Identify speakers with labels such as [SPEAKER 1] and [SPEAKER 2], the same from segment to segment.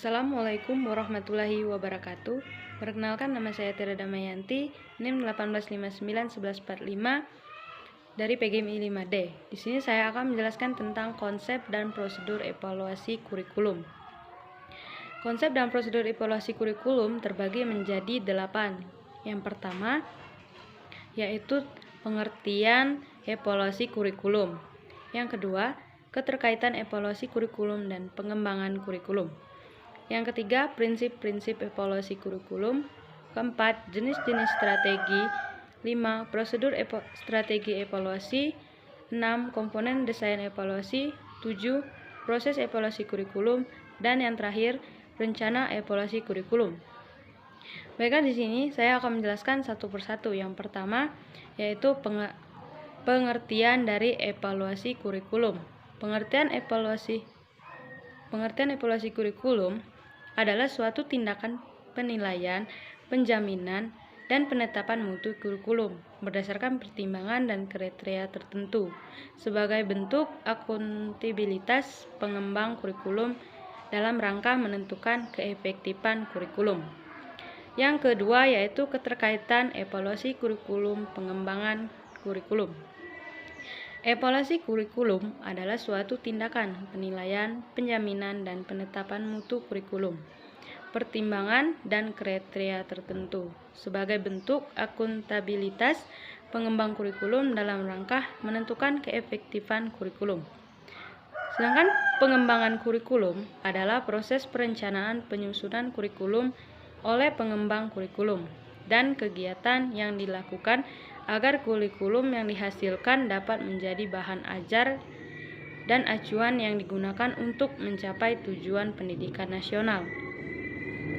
[SPEAKER 1] Assalamualaikum warahmatullahi wabarakatuh. Perkenalkan, nama saya Tira Damayanti, NIM 18591145 dari PGMI 5D. Di sini saya akan menjelaskan tentang konsep dan prosedur evaluasi kurikulum. Konsep dan prosedur evaluasi kurikulum terbagi menjadi 8. Yang pertama yaitu pengertian evaluasi kurikulum. Yang kedua, keterkaitan evaluasi kurikulum dan pengembangan kurikulum. Yang ketiga, prinsip-prinsip evaluasi kurikulum. Keempat, jenis-jenis strategi. 5, prosedur strategi evaluasi. 6, komponen desain evaluasi. 7, proses evaluasi kurikulum. Dan yang terakhir, rencana evaluasi kurikulum. Baiklah, di sini saya akan menjelaskan satu persatu. Yang pertama yaitu pengertian dari evaluasi kurikulum. Pengertian evaluasi kurikulum adalah suatu tindakan penilaian, penjaminan, dan penetapan mutu kurikulum berdasarkan pertimbangan dan kriteria tertentu sebagai bentuk akuntabilitas pengembang kurikulum dalam rangka menentukan keefektifan kurikulum. Yang kedua yaitu keterkaitan evaluasi kurikulum, pengembangan kurikulum. Evaluasi kurikulum adalah suatu tindakan penilaian, penjaminan, dan penetapan mutu kurikulum, pertimbangan, dan kriteria tertentu sebagai bentuk akuntabilitas pengembang kurikulum dalam rangka menentukan keefektifan kurikulum. Sedangkan pengembangan kurikulum adalah proses perencanaan penyusunan kurikulum oleh pengembang kurikulum dan kegiatan yang dilakukan agar kurikulum yang dihasilkan dapat menjadi bahan ajar dan acuan yang digunakan untuk mencapai tujuan pendidikan nasional.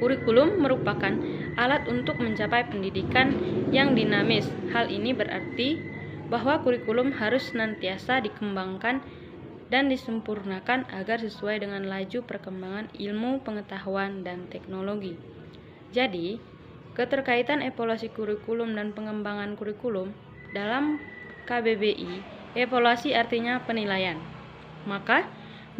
[SPEAKER 1] Kurikulum merupakan alat untuk mencapai pendidikan yang dinamis. Hal ini berarti bahwa kurikulum harus senantiasa dikembangkan dan disempurnakan agar sesuai dengan laju perkembangan ilmu, pengetahuan, dan teknologi. Jadi, keterkaitan evaluasi kurikulum dan pengembangan kurikulum dalam KBBI, evaluasi artinya penilaian. Maka,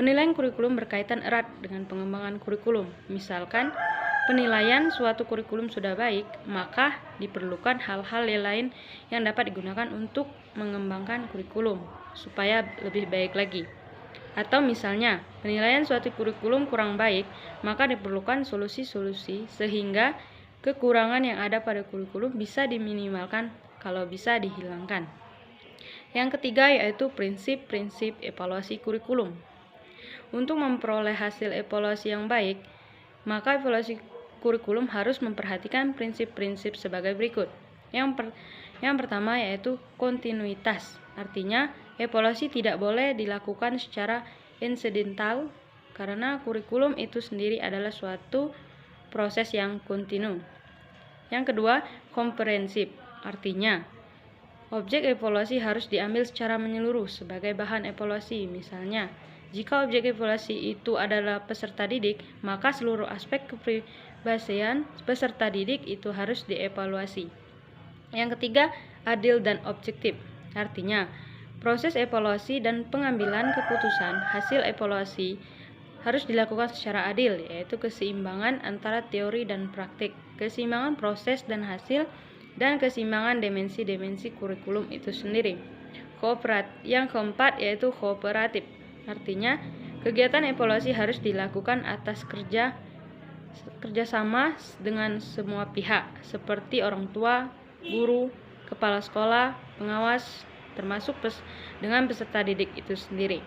[SPEAKER 1] penilaian kurikulum berkaitan erat dengan pengembangan kurikulum. Misalkan, penilaian suatu kurikulum sudah baik, maka diperlukan hal-hal lain yang dapat digunakan untuk mengembangkan kurikulum supaya lebih baik lagi. Atau misalnya, penilaian suatu kurikulum kurang baik, maka diperlukan solusi-solusi sehingga kekurangan yang ada pada kurikulum bisa diminimalkan, kalau bisa dihilangkan. Yang ketiga yaitu prinsip-prinsip evaluasi kurikulum. Untuk memperoleh hasil evaluasi yang baik, maka evaluasi kurikulum harus memperhatikan prinsip-prinsip sebagai berikut. Yang pertama yaitu kontinuitas. Artinya, evaluasi tidak boleh dilakukan secara insidental karena kurikulum itu sendiri adalah suatu proses yang kontinu. Yang kedua, komprehensif. Artinya, objek evaluasi harus diambil secara menyeluruh sebagai bahan evaluasi. Misalnya, jika objek evaluasi itu adalah peserta didik, maka seluruh aspek kepribadian peserta didik itu harus dievaluasi. Yang ketiga, adil dan objektif. Artinya, proses evaluasi dan pengambilan keputusan hasil evaluasi harus dilakukan secara adil, yaitu keseimbangan antara teori dan praktik, keseimbangan proses dan hasil, dan keseimbangan dimensi-dimensi kurikulum itu sendiri. Yang keempat yaitu kooperatif. Artinya, kegiatan evaluasi harus dilakukan atas kerjasama dengan semua pihak, seperti orang tua, guru, kepala sekolah, pengawas, termasuk dengan peserta didik itu sendiri.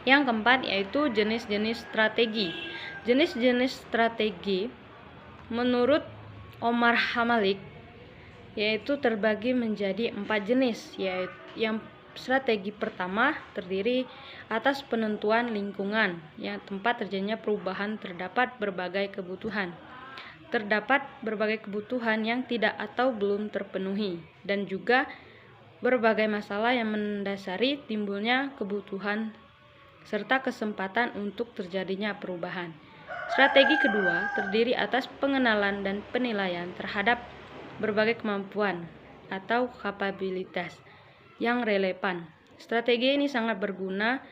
[SPEAKER 1] Yang keempat yaitu jenis-jenis strategi. Jenis-jenis strategi menurut Omar Hamalik yaitu terbagi menjadi 4 jenis, yaitu yang strategi pertama terdiri atas penentuan lingkungan yang tempat terjadinya perubahan terdapat berbagai kebutuhan yang tidak atau belum terpenuhi, dan juga berbagai masalah yang mendasari timbulnya kebutuhan serta kesempatan untuk terjadinya perubahan. Strategi kedua terdiri atas pengenalan dan penilaian terhadap berbagai kemampuan atau kapabilitas yang relevan. Strategi ini sangat berguna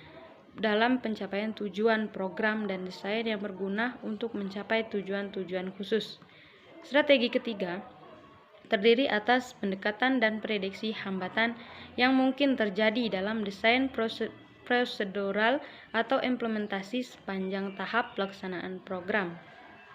[SPEAKER 1] dalam pencapaian tujuan program dan desain yang berguna untuk mencapai tujuan-tujuan khusus. Strategi ketiga terdiri atas pendekatan dan prediksi hambatan yang mungkin terjadi dalam desain prosedural atau implementasi sepanjang tahap pelaksanaan program.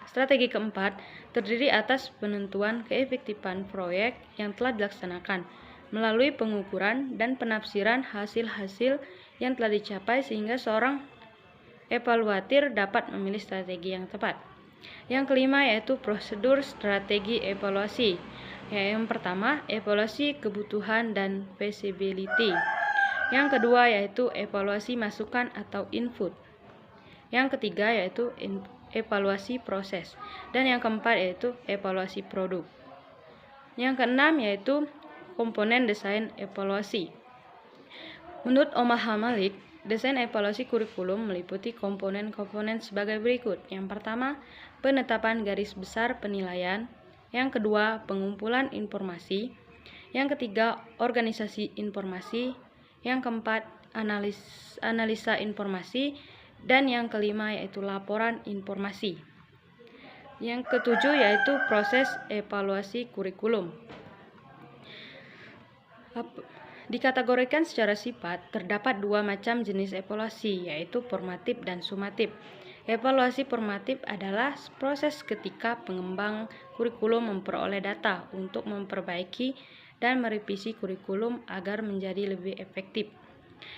[SPEAKER 1] Strategi keempat terdiri atas penentuan keefektifan proyek yang telah dilaksanakan melalui pengukuran dan penafsiran hasil-hasil yang telah dicapai sehingga seorang evaluator dapat memilih strategi yang tepat. Yang kelima yaitu prosedur strategi evaluasi. Yang pertama, evaluasi kebutuhan dan feasibility. Yang kedua yaitu evaluasi masukan atau input. Yang ketiga yaitu evaluasi proses. Dan yang keempat yaitu evaluasi produk. Yang keenam yaitu komponen desain evaluasi. Menurut Omar Hamalik, desain evaluasi kurikulum meliputi komponen-komponen sebagai berikut. Yang pertama, penetapan garis besar penilaian. Yang kedua, pengumpulan informasi. Yang ketiga, organisasi informasi. Yang keempat, analisa informasi. Dan yang kelima yaitu laporan informasi. Yang ketujuh yaitu proses evaluasi kurikulum. Dikategorikan secara sifat, terdapat dua macam jenis evaluasi, yaitu formatif dan sumatif. Evaluasi formatif adalah proses ketika pengembang kurikulum memperoleh data untuk memperbaiki dan merevisi kurikulum agar menjadi lebih efektif.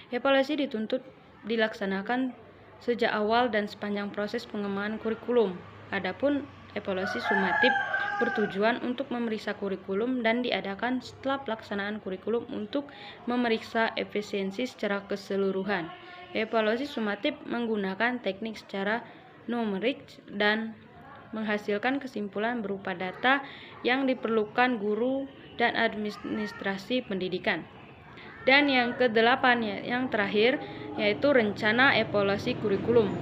[SPEAKER 1] Evaluasi dituntut dilaksanakan sejak awal dan sepanjang proses pengembangan kurikulum. Adapun evaluasi sumatif bertujuan untuk memeriksa kurikulum dan diadakan setelah pelaksanaan kurikulum untuk memeriksa efisiensi secara keseluruhan. Evaluasi sumatif menggunakan teknik secara numerik dan menghasilkan kesimpulan berupa data yang diperlukan guru dan administrasi pendidikan. Dan yang kedelapan yang terakhir yaitu rencana evaluasi kurikulum.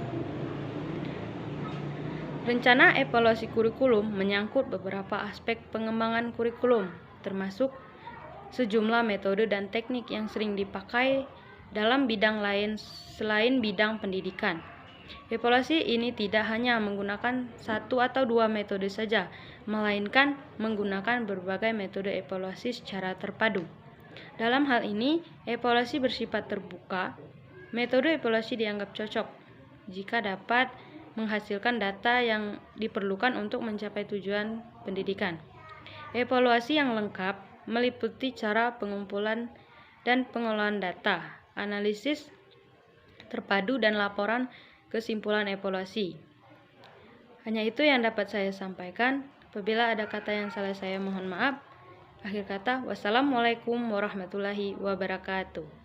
[SPEAKER 1] Rencana evaluasi kurikulum menyangkut beberapa aspek pengembangan kurikulum, termasuk sejumlah metode dan teknik yang sering dipakai dalam bidang lain selain bidang pendidikan. Evaluasi ini tidak hanya menggunakan satu atau dua metode saja, melainkan menggunakan berbagai metode evaluasi secara terpadu. Dalam hal ini, evaluasi bersifat terbuka. Metode evaluasi dianggap cocok jika dapat menghasilkan data yang diperlukan untuk mencapai tujuan pendidikan. Evaluasi yang lengkap meliputi cara pengumpulan dan pengolahan data, analisis terpadu, dan laporan kesimpulan evaluasi. Hanya itu yang dapat saya sampaikan. Apabila ada kata yang salah saya mohon maaf. Akhir kata, wassalamualaikum warahmatullahi wabarakatuh.